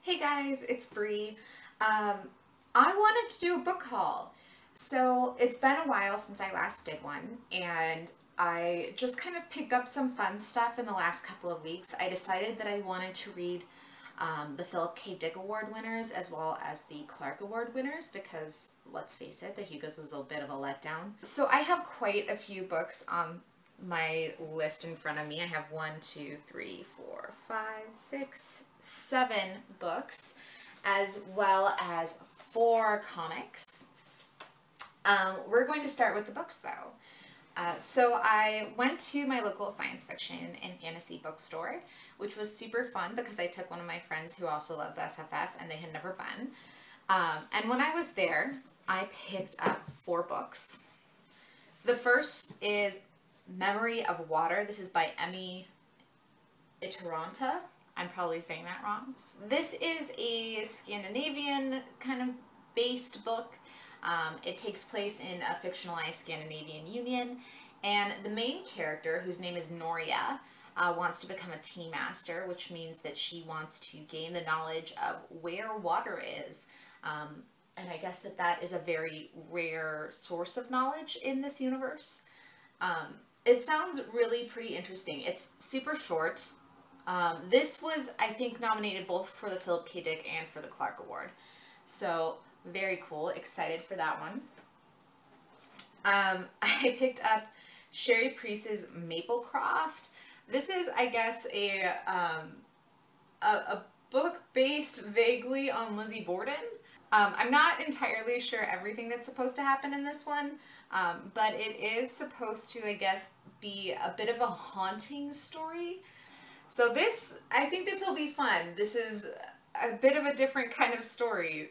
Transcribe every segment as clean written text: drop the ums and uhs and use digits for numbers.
Hey guys, it's Bree. I wanted to do a book haul. So it's been a while since I last did one, and I just kind of picked up some fun stuff in the last couple of weeks. I decided that I wanted to read the Philip K. Dick Award winners as well as the Clark Award winners because, let's face it, the Hugos was a bit of a letdown. So I have quite a few books on my list in front of me. I have 7 books, as well as 4 comics. We're going to start with the books though. So I went to my local science fiction and fantasy bookstore, which was super fun because I took one of my friends who also loves SFF and they had never been. And when I was there, I picked up 4 books. The first is Memory of Water. This is by Emmi Itaranta. I'm probably saying that wrong. This is a Scandinavian kind of based book. It takes place in a fictionalized Scandinavian union, and the main character, whose name is Noria, wants to become a tea master, which means that she wants to gain the knowledge of where water is. And I guess that is a very rare source of knowledge in this universe. It sounds really pretty interesting. It's super short. This was, I think, nominated both for the Philip K. Dick and for the Clark Award. So, very cool. Excited for that one. I picked up Cherie Priest's Maplecroft. This is, I guess, a book based vaguely on Lizzie Borden. I'm not entirely sure everything that's supposed to happen in this one, but it is supposed to, I guess, be a bit of a haunting story. So this, I think this will be fun. This is a bit of a different kind of story.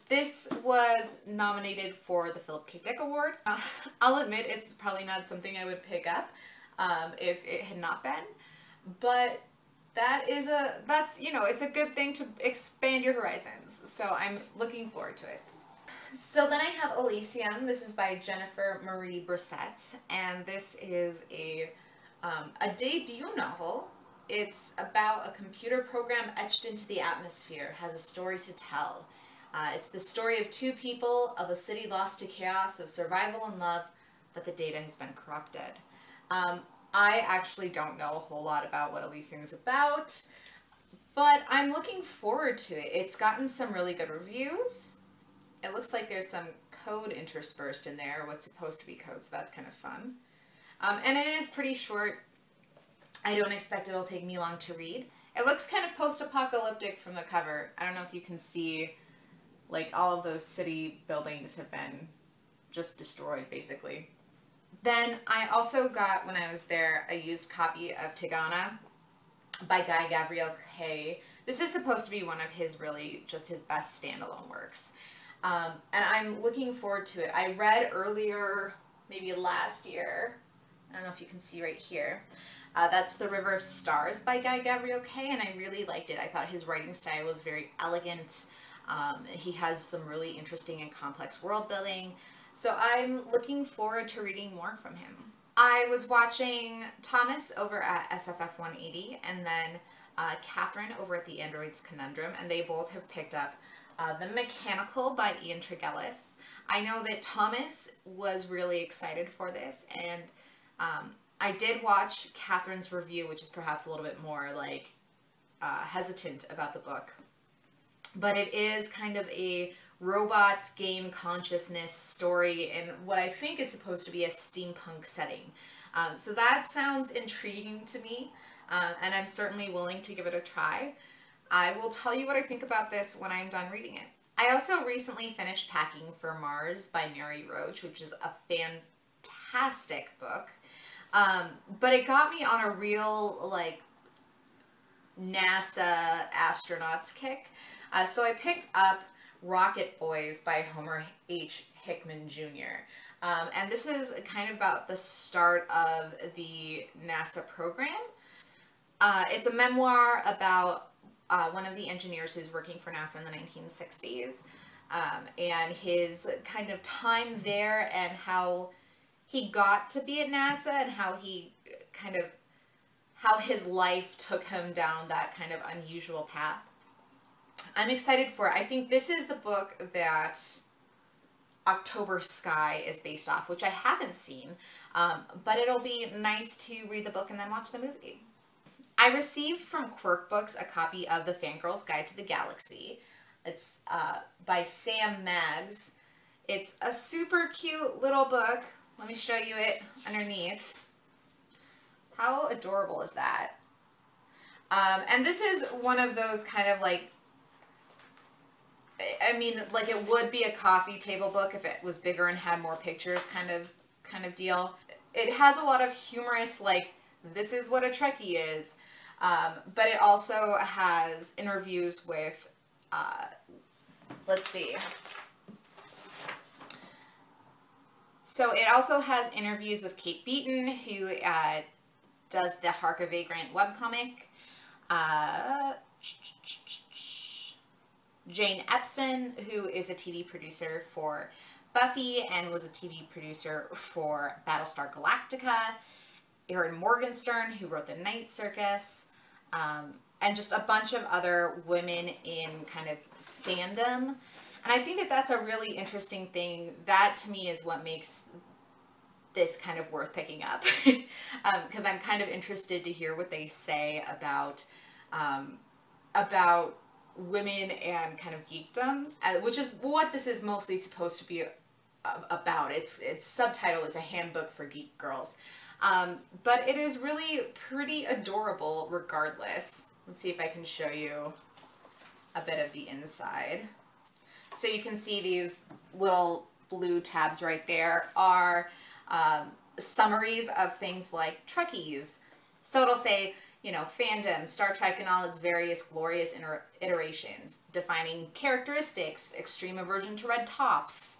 This was nominated for the Philip K. Dick Award. I'll admit it's probably not something I would pick up if it had not been, but that's, you know, it's a good thing to expand your horizons. So I'm looking forward to it. So then I have Elysium. This is by Jennifer Marie Brissett, and this is a debut novel. It's about a computer program etched into the atmosphere, has a story to tell. It's the story of 2 people, of a city lost to chaos, of survival and love, but the data has been corrupted. I actually don't know a whole lot about what Elysium is about, but I'm looking forward to it. It's gotten some really good reviews. It looks like there's some code interspersed in there, what's supposed to be code, so that's kind of fun. And it is pretty short. I don't expect it'll take me long to read. It looks kind of post-apocalyptic from the cover. I don't know if you can see, like, all of those city buildings have been just destroyed, basically. Then I also got, when I was there, a used copy of Tigana by Guy Gavriel Kay. This is supposed to be one of his really, just his best standalone works. And I'm looking forward to it. I read earlier, maybe last year, I don't know if you can see right here. That's The River of Stars by Guy Gavriel Kay, and I really liked it. I thought his writing style was very elegant. He has some really interesting and complex world building. So I'm looking forward to reading more from him. I was watching Thomas over at SFF 180 and then Katherine over at the Android's Conundrum, and they both have picked up The Mechanical by Ian Tregillis. I know that Thomas was really excited for this, and I did watch Katherine's review, which is perhaps a little bit more like hesitant about the book. But it is kind of a robots gain consciousness story in what I think is supposed to be a steampunk setting. So that sounds intriguing to me, and I'm certainly willing to give it a try. I will tell you what I think about this when I'm done reading it. I also recently finished Packing for Mars by Mary Roach, which is a fantastic book. But it got me on a real, like, NASA astronauts kick. So I picked up Rocket Boys by Homer H. Hickman Jr. And this is kind of about the start of the NASA program. It's a memoir about one of the engineers who's working for NASA in the 1960s, and his kind of time there and how he got to be at NASA and how he kind of his life took him down that kind of unusual path. I'm excited for it. I think this is the book that October Sky is based off, which I haven't seen, but it'll be nice to read the book and then watch the movie. I received from Quirk Books a copy of The Fangirl's Guide to the Galaxy. It's by Sam Maggs. It's a super cute little book. Let me show you it underneath. How adorable is that? And this is one of those kind of like, I mean, like it would be a coffee table book if it was bigger and had more pictures kind of deal. It has a lot of humorous, like, this is what a Trekkie is. But it also has interviews with, let's see. So it also has interviews with Kate Beaton, who does the Hark a Vagrant webcomic. Jane Epson, who is a TV producer for Buffy and was a TV producer for Battlestar Galactica. Erin Morgenstern, who wrote The Night Circus. And just a bunch of other women in kind of fandom. And I think that that's a really interesting thing. That, to me, is what makes this kind of worth picking up. Because I'm kind of interested to hear what they say about women and kind of geekdom, which is what this is mostly supposed to be about. Its subtitle is A Handbook for Geek Girls. But it is really pretty adorable regardless. Let's see if I can show you a bit of the inside. So you can see these little blue tabs right there are summaries of things like Trekkies. So it'll say, you know, fandom, Star Trek and all its various glorious iterations, defining characteristics, extreme aversion to red tops,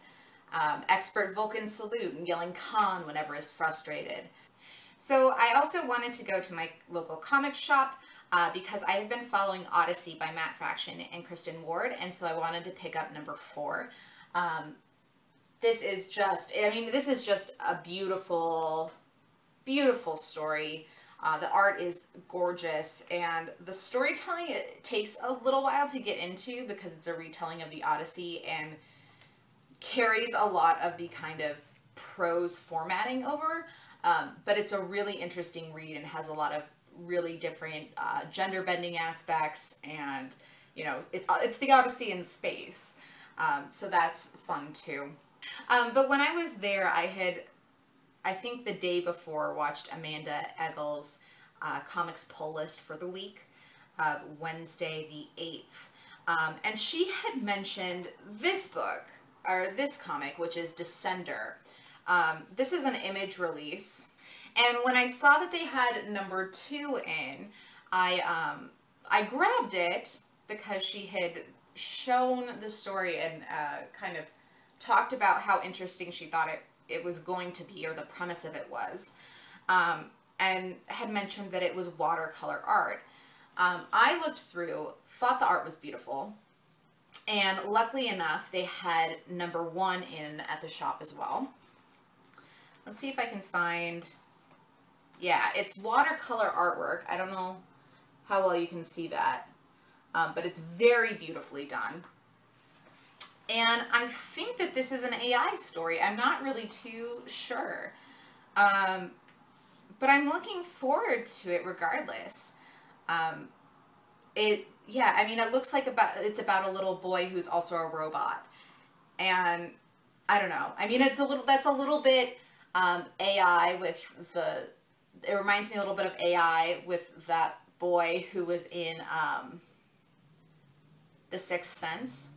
expert Vulcan salute, and yelling Khan whenever is frustrated. So I also wanted to go to my local comic shop because I have been following Odyssey by Matt Fraction and Kristen Ward, and so I wanted to pick up number 4. This is just, I mean, this is just a beautiful, beautiful story. The art is gorgeous, and the storytelling, it takes a little while to get into because it's a retelling of the Odyssey and carries a lot of the kind of prose formatting over. But it's a really interesting read and has a lot of really different gender bending aspects, and you know, it's the Odyssey in space, so that's fun too. But when I was there, I think the day before, watched Amanda Egle's comics pull list for the week, Wednesday the 8th, and she had mentioned this book, or this comic, which is Descender. This is an Image release, and when I saw that they had number 2 in, I grabbed it because she had shown the story and kind of talked about how interesting she thought it was going to be, or the premise of it was, and had mentioned that it was watercolor art. I looked through, thought the art was beautiful, and luckily enough, they had number 1 in at the shop as well. Let's see if I can find, yeah, it's watercolor artwork. I don't know how well you can see that, but it's very beautifully done. And I think that this is an AI story. I'm not really too sure, but I'm looking forward to it regardless. Yeah, I mean, it looks like it's about a little boy who's also a robot, and I don't know. I mean, that's a little bit AI with it reminds me a little bit of AI with that boy who was in The Sixth Sense.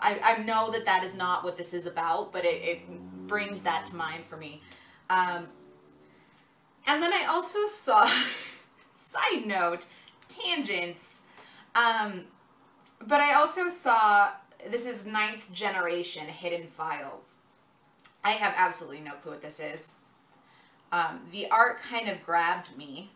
I know that is not what this is about, but it brings that to mind for me. And then I also saw, side note, tangents, but I also saw, this is 9th Generation Hidden Files. I have absolutely no clue what this is. The art kind of grabbed me,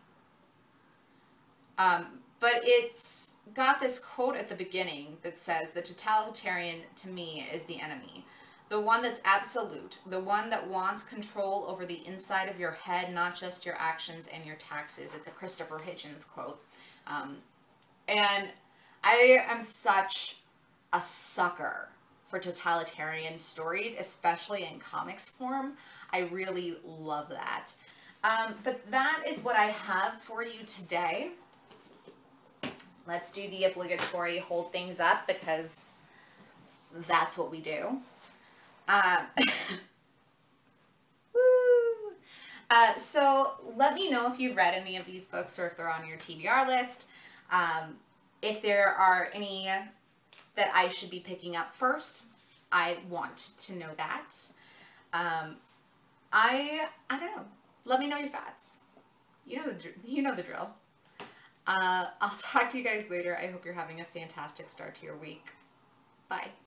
but it's got this quote at the beginning that says, "The totalitarian to me is the enemy, The one that's absolute. The one that wants control over the inside of your head, not just your actions and your taxes. It's a Christopher Hitchens quote. And I am such a sucker for totalitarian stories, especially in comics form. I really love that. But that is what I have for you today. Let's do the obligatory hold things up, because that's what we do. Woo. So let me know if you've read any of these books or if they're on your TBR list. If there are any that I should be picking up first, I want to know that. I don't know. Let me know your thoughts. You know the drill. I'll talk to you guys later. I hope you're having a fantastic start to your week. Bye.